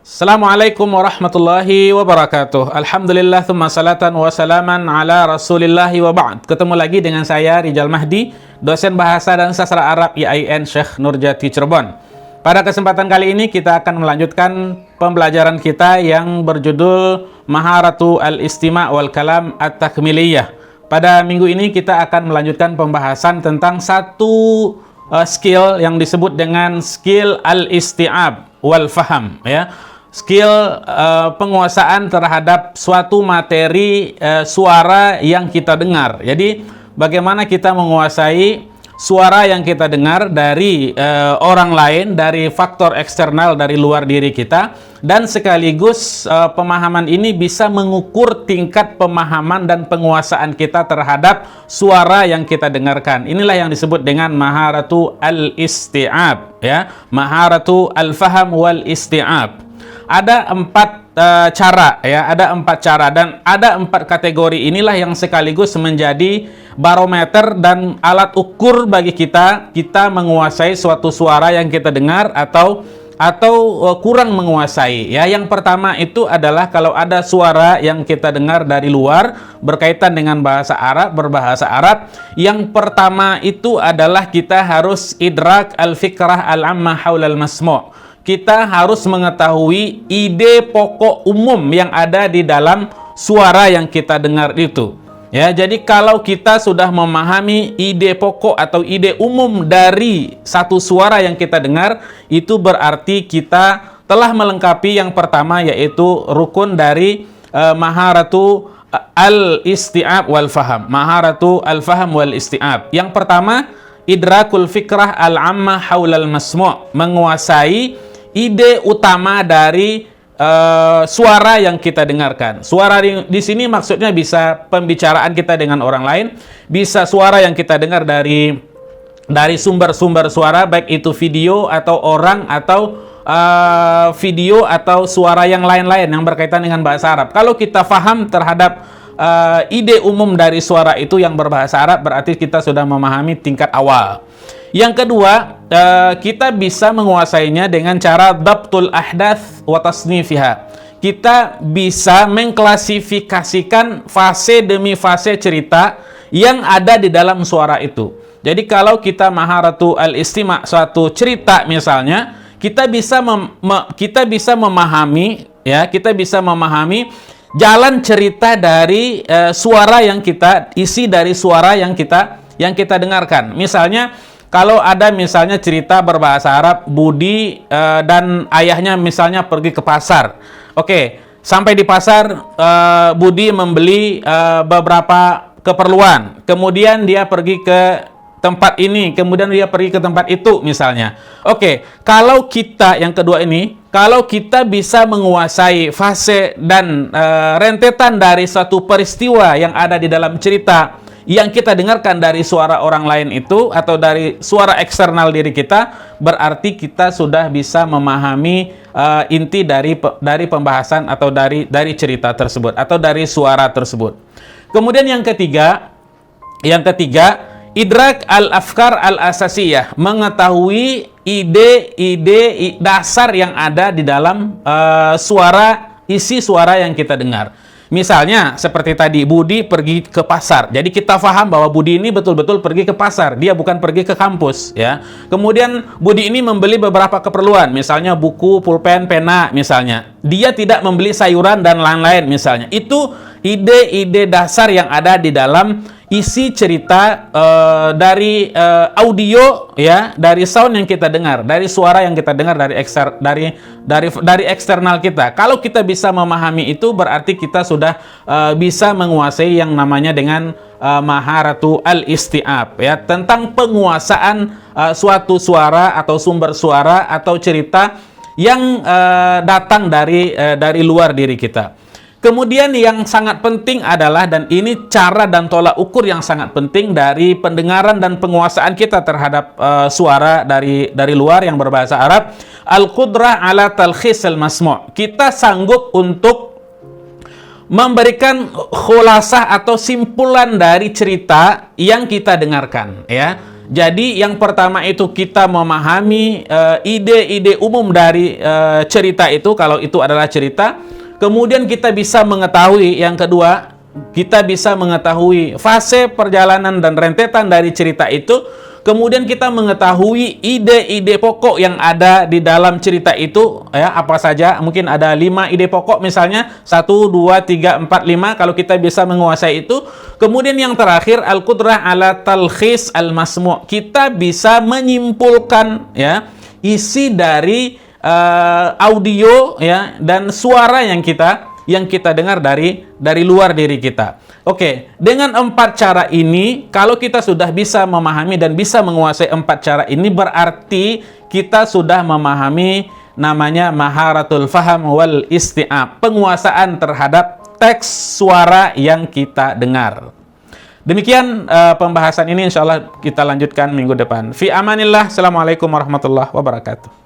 Assalamualaikum warahmatullahi wabarakatuh. Alhamdulillah thumma salatan wa salaman ala rasulillahi wa ba'd. Ketemu lagi dengan saya Rijal Mahdi, dosen bahasa dan sastra Arab IAIN Syekh Nurjati Cirebon. Pada kesempatan kali ini kita akan melanjutkan pembelajaran kita yang berjudul Maharatu al-Istima' wal Kalam at-Takmiliyah. Pada minggu ini kita akan melanjutkan pembahasan tentang satu skill yang disebut dengan skill al-isti'ab wal faham, ya. Skill penguasaan terhadap suatu materi suara yang kita dengar. Jadi bagaimana kita menguasai suara yang kita dengar dari orang lain, dari faktor eksternal dari luar diri kita, dan sekaligus pemahaman ini bisa mengukur tingkat pemahaman dan penguasaan kita terhadap suara yang kita dengarkan. Inilah yang disebut dengan maharatu al-isti'ab, ya, maharatu al-faham wal isti'ab. Ada empat cara, ya, ada empat cara dan ada empat kategori. Inilah yang sekaligus menjadi barometer dan alat ukur bagi kita menguasai suatu suara yang kita dengar atau kurang menguasai, ya. Yang pertama itu adalah kalau ada suara yang kita dengar dari luar berkaitan dengan bahasa Arab, berbahasa Arab, yang pertama itu adalah kita harus idrak al-fikrah al-amma haulal masmu'. Kita harus mengetahui ide pokok umum yang ada di dalam suara yang kita dengar itu. Ya, jadi kalau kita sudah memahami ide pokok atau ide umum dari satu suara yang kita dengar, itu berarti kita telah melengkapi yang pertama, yaitu rukun dari maharatu al-isti'ab wal faham. Maharatu al-faham wal isti'ab. Yang pertama, idrakul fikrah al-amma haulal masmu', menguasai ide utama dari suara yang kita dengarkan. Suara di sini maksudnya bisa pembicaraan kita dengan orang lain, bisa suara yang kita dengar dari sumber-sumber suara, baik itu video atau orang atau video atau suara yang lain-lain yang berkaitan dengan bahasa Arab. Kalau kita faham terhadap ide umum dari suara itu yang berbahasa Arab, berarti kita sudah memahami tingkat awal. Yang kedua, kita bisa menguasainya dengan cara dhabtul ahdath wa tasnifiha. Kita bisa mengklasifikasikan fase demi fase cerita yang ada di dalam suara itu. Jadi kalau kita maharatu al-istima' suatu cerita misalnya, kita bisa memahami, ya, kita bisa memahami jalan cerita dari suara yang kita isi dari suara yang kita dengarkan. Misalnya kalau ada misalnya cerita berbahasa Arab, Budi dan ayahnya misalnya pergi ke pasar. Oke, sampai di pasar Budi membeli beberapa keperluan. Kemudian dia pergi ke tempat ini, kemudian dia pergi ke tempat itu misalnya. Oke, kalau kita yang kedua ini, kalau kita bisa menguasai fase dan rentetan dari suatu peristiwa yang ada di dalam cerita yang kita dengarkan dari suara orang lain itu atau dari suara eksternal diri kita, berarti kita sudah bisa memahami inti dari pembahasan atau dari cerita tersebut atau dari suara tersebut. Kemudian yang ketiga, idrak al-afkar al-asasiyah, mengetahui ide-ide dasar yang ada di dalam isi suara yang kita dengar. Misalnya seperti tadi, Budi pergi ke pasar. Jadi kita paham bahwa Budi ini betul-betul pergi ke pasar. Dia bukan pergi ke kampus, ya. Kemudian Budi ini membeli beberapa keperluan, misalnya buku, pulpen, pena misalnya. Dia tidak membeli sayuran dan lain-lain misalnya. Itu ide-ide dasar yang ada di dalam isi cerita dari audio, ya, dari sound yang kita dengar, dari suara yang kita dengar dari eksternal kita. Kalau kita bisa memahami itu, berarti kita sudah bisa menguasai yang namanya dengan maharatu al-isti'ab, ya, tentang penguasaan suatu suara atau sumber suara atau cerita yang datang dari luar diri kita. Kemudian yang sangat penting adalah, dan ini cara dan tolak ukur yang sangat penting dari pendengaran dan penguasaan kita terhadap suara dari luar yang berbahasa Arab, al-qudrah ala talkhis al-masmu'. Kita sanggup untuk memberikan khulasah atau simpulan dari cerita yang kita dengarkan, ya. Jadi yang pertama itu kita memahami ide-ide umum dari cerita itu, kalau itu adalah cerita. Kemudian kita bisa mengetahui, yang kedua, kita bisa mengetahui fase perjalanan dan rentetan dari cerita itu. Kemudian kita mengetahui ide-ide pokok yang ada di dalam cerita itu, ya, apa saja. Mungkin ada 5 ide pokok misalnya, 1, 2, 3, 4, 5, kalau kita bisa menguasai itu. Kemudian yang terakhir, al-qudrah ala talkhis al-masmu'. Kita bisa menyimpulkan, ya, isi dari audio, ya, dan suara yang kita dengar dari luar diri kita. Oke, dengan 4 cara ini, kalau kita sudah bisa memahami dan bisa menguasai 4 cara ini, berarti kita sudah memahami namanya maharatul faham wal isti'ab, penguasaan terhadap teks suara yang kita dengar. Demikian pembahasan ini, insya Allah kita lanjutkan minggu depan. Fi amanillah, assalamualaikum warahmatullahi wabarakatuh.